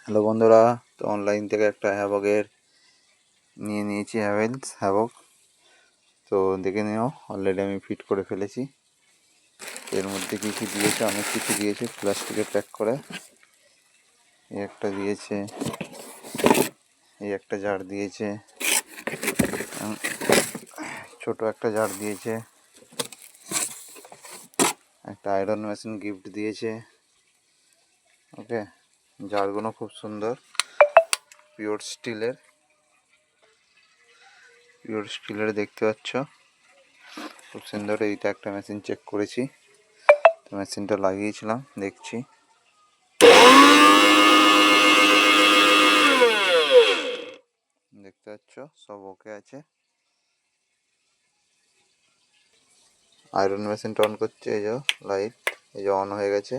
Hello বন্ধুরা, তো online থেকে একটা হ্যাভকের নিয়ে নিয়েছি হ্যাভেলস হ্যাভক। তো দেখে নিও, অলরেডি আমি ফিট করে ফেলেছি। এর মধ্যে কী কী দিয়েছে, অনেক কিছু দিয়েছে প্লাস্টিকে প্যাক করে। এই একটা দিয়েছে, এই একটা জার দিয়েছে, ছোট একটা জার দিয়েছে, একটা আয়রন মেশিন গিফট দিয়েছে। ওকে, জারগুলো খুব সুন্দর, পিওর স্টিলের দেখতে পাচ্ছ, খুব সুন্দর। এইটা একটা মেশিন চেক করেছি, তো মেশিনটা লাগিয়েছিলাম, দেখছি। দেখতে পাচ্ছ সব ওকে আছে। আয়রন মেশিনটা অন করছে, এই যে লাইট, এই যে অন হয়ে গেছে।